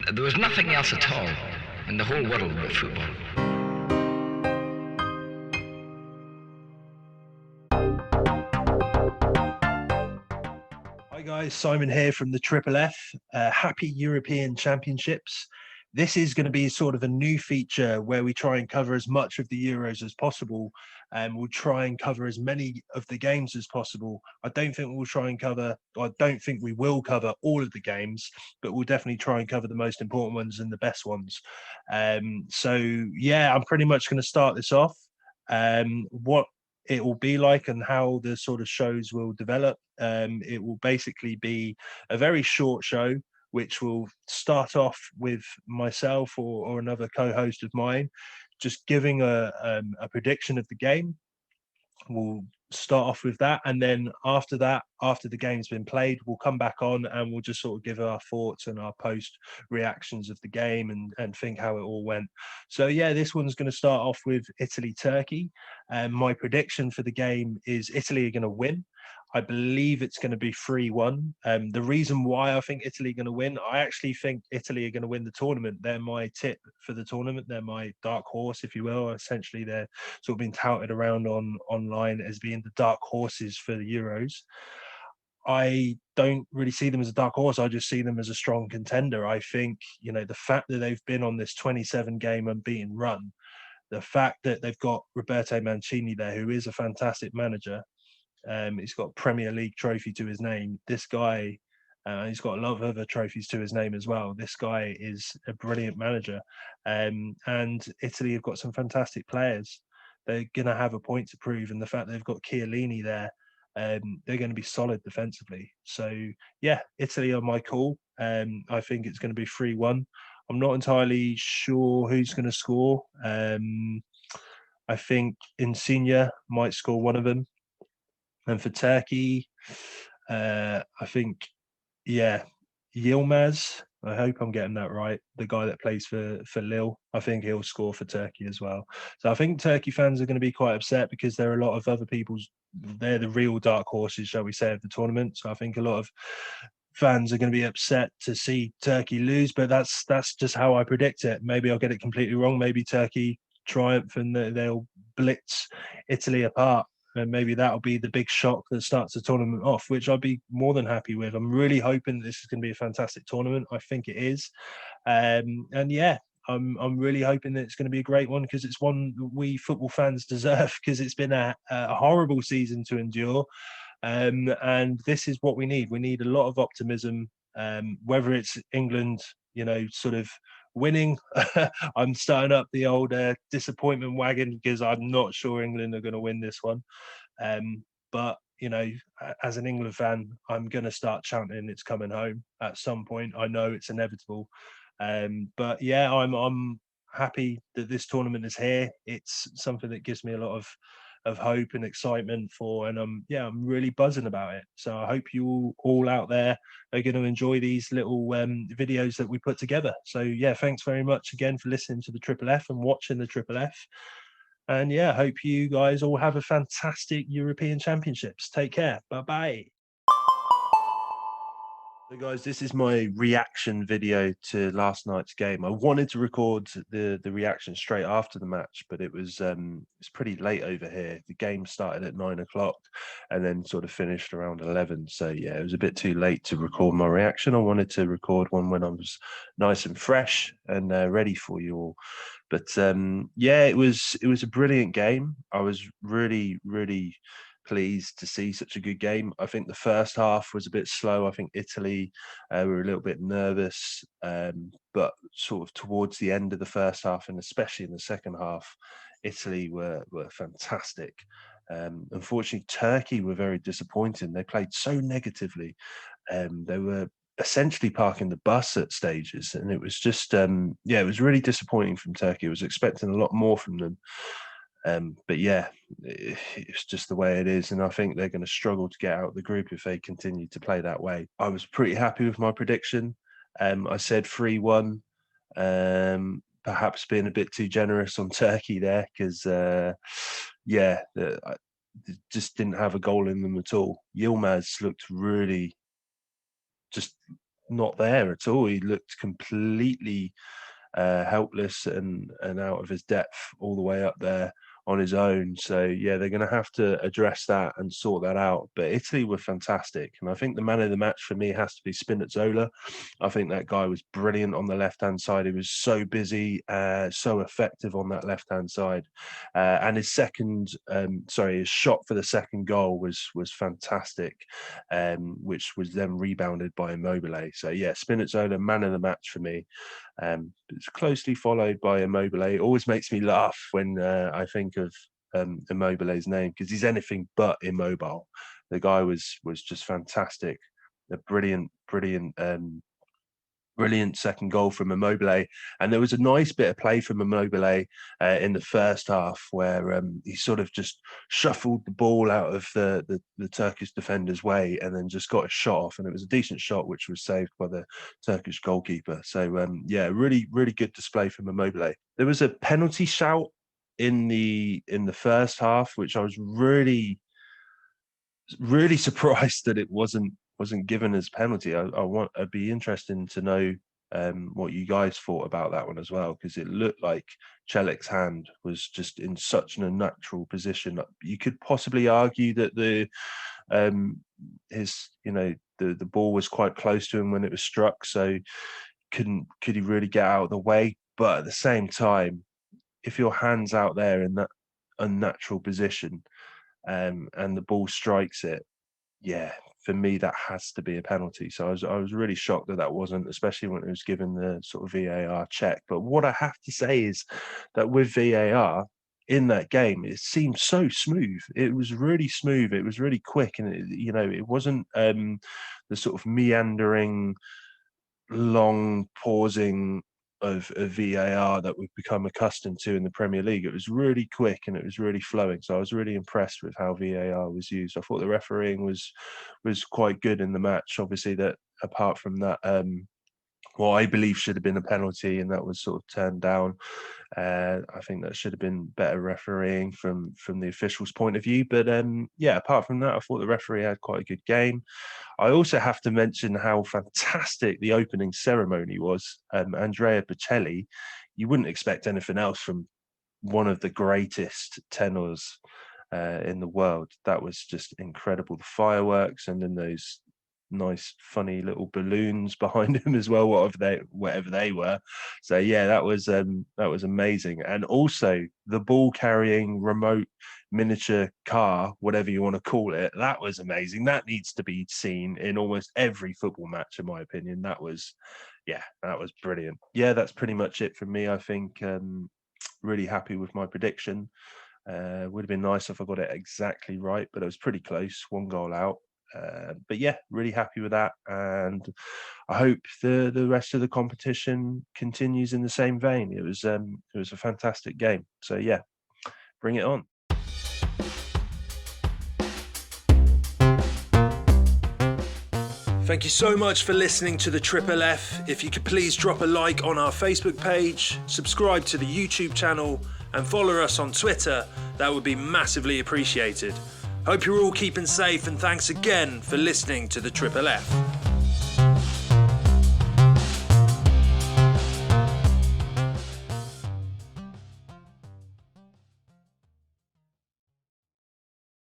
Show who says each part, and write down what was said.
Speaker 1: There was nothing else at all in the whole world but football.
Speaker 2: Hi guys, Simon here from the FFF. Happy European Championships. This is going to be sort of a new feature where we try and cover as much of the Euros as possible, and we'll try and cover as many of the games as possible. I don't think we will cover all of the games, but we'll definitely try and cover the most important ones and the best ones. So yeah, I'm pretty much going to start this off. What it will be like and how the sort of shows will develop. It will basically be a very short show, which will start off with myself or another co-host of mine, just giving a prediction of the game. We'll start off with that, and then after that, after the game's been played, we'll come back on and we'll just sort of give our thoughts and our post reactions of the game and think how it all went. So yeah, this one's going to start off with Italy Turkey, and my prediction for the game is Italy are going to win. I believe it's going to be 3-1. The reason why I think Italy are going to win, I actually think Italy are going to win the tournament. They're my tip for the tournament. They're my dark horse, if you will. Essentially, they're sort of been touted around online as being the dark horses for the Euros. I don't really see them as a dark horse. I just see them as a strong contender. I think, the fact that they've been on this 27 game unbeaten run, the fact that they've got Roberto Mancini there, who is a fantastic manager. He's got Premier League trophy to his name. This guy, he's got a lot of other trophies to his name as well. This guy is a brilliant manager. And Italy have got some fantastic players. They're going to have a point to prove. And the fact they've got Chiellini there, they're going to be solid defensively. So, yeah, Italy are my call. I think it's going to be 3-1. I'm not entirely sure who's going to score. I think Insigne might score one of them. And for Turkey, I think, yeah, Yilmaz. I hope I'm getting that right. The guy that plays for Lille, I think he'll score for Turkey as well. So I think Turkey fans are going to be quite upset because there are a lot of other people's. They're the real dark horses, shall we say, of the tournament. So I think a lot of fans are going to be upset to see Turkey lose. But that's just how I predict it. Maybe I'll get it completely wrong. Maybe Turkey triumph and they'll blitz Italy apart, and maybe that'll be the big shock that starts the tournament off, which I'd be more than happy with. I'm really hoping this is going to be a fantastic tournament. I think it is, and yeah, I'm really hoping that it's going to be a great one because it's one that we football fans deserve because it's been a horrible season to endure, and this is what we need. We need a lot of optimism, whether it's England, sort of winning. I'm starting up the old disappointment wagon because I'm not sure England are going to win this one. But as an England fan, I'm going to start chanting it's coming home at some point. I know it's inevitable. But yeah, I'm happy that this tournament is here. It's something that gives me a lot of hope and excitement for, and I'm really buzzing about it. So I hope you all out there are going to enjoy these little videos that we put together. So yeah, thanks very much again for listening to the FFF and watching the FFF. And yeah, hope you guys all have a fantastic European Championships. Take care. Bye bye. So guys, this is my reaction video to last night's game. I wanted to record the reaction straight after the match, but it's pretty late over here. The game started at 9 o'clock and then sort of finished around 11. So yeah, it was a bit too late to record my reaction. I wanted to record one when I was nice and fresh and ready for you all. But yeah, it was a brilliant game. I was really pleased to see such a good game. I think the first half was a bit slow. I think Italy were a little bit nervous, but sort of towards the end of the first half and especially in the second half, Italy were fantastic. Unfortunately, Turkey were very disappointing. They played so negatively. They were essentially parking the bus at stages, and it was just it was really disappointing from Turkey. I was expecting a lot more from them. But yeah, it's just the way it is. And I think they're going to struggle to get out of the group if they continue to play that way. I was pretty happy with my prediction. I said 3-1, perhaps being a bit too generous on Turkey there because, I just didn't have a goal in them at all. Yilmaz looked really just not there at all. He looked completely helpless and out of his depth all the way up there on his own. So yeah, they're going to have to address that and sort that out. But Italy were fantastic, and I think the man of the match for me has to be Spinazzola. I think that guy was brilliant on the left-hand side. He was so busy, so effective on that left-hand side, and his his shot for the second goal was fantastic, which was then rebounded by Immobile. So yeah, Spinazzola, man of the match for me. It's closely followed by Immobile. It always makes me laugh when I think of Immobile's name, because he's anything but immobile. The guy was just fantastic. A brilliant second goal from Immobile. And there was a nice bit of play from Immobile in the first half where he sort of just shuffled the ball out of the Turkish defender's way and then just got a shot off. And it was a decent shot, which was saved by the Turkish goalkeeper. So, yeah, really, really good display from Immobile. There was a penalty shout in the first half, which I was really surprised that it wasn't given as penalty. I'd be interested to know what you guys thought about that one as well, because it looked like Celik's hand was just in such an unnatural position. You could possibly argue that the ball was quite close to him when it was struck, so could he really get out of the way? But at the same time, if your hand's out there in that unnatural position and the ball strikes it, yeah, for me that has to be a penalty. So I was really shocked that wasn't, especially when it was given the sort of VAR check. But what I have to say is that with VAR in that game, it seemed so smooth. It was really smooth. It was really quick, and it wasn't the sort of meandering, long pausing of VAR that we've become accustomed to in the Premier League. It was really quick and it was really flowing. So I was really impressed with how VAR was used. I thought the refereeing was quite good in the match. Obviously, that apart from that, what I believe should have been a penalty, and that was sort of turned down. I think that should have been better refereeing from the official's point of view. But yeah, apart from that, I thought the referee had quite a good game. I also have to mention how fantastic the opening ceremony was. Andrea Bocelli, you wouldn't expect anything else from one of the greatest tenors in the world. That was just incredible. The fireworks, and then those nice funny little balloons behind him as well, whatever they were. So yeah, that was amazing. And also the ball carrying remote miniature car, whatever you want to call it, that was amazing. That needs to be seen in almost every football match, in my opinion. That was brilliant. Yeah, that's pretty much it from me. I think really happy with my prediction. Would have been nice if I got it exactly right, but it was pretty close, 1 goal out. But yeah, really happy with that, and I hope the rest of the competition continues in the same vein. It was a fantastic game. So yeah, bring it on. Thank you so much for listening to the Triple F. If you could please drop a like on our Facebook page, subscribe to the YouTube channel, and follow us on Twitter, that would be massively appreciated. Hope you're all keeping safe, and thanks again for listening to the Triple F.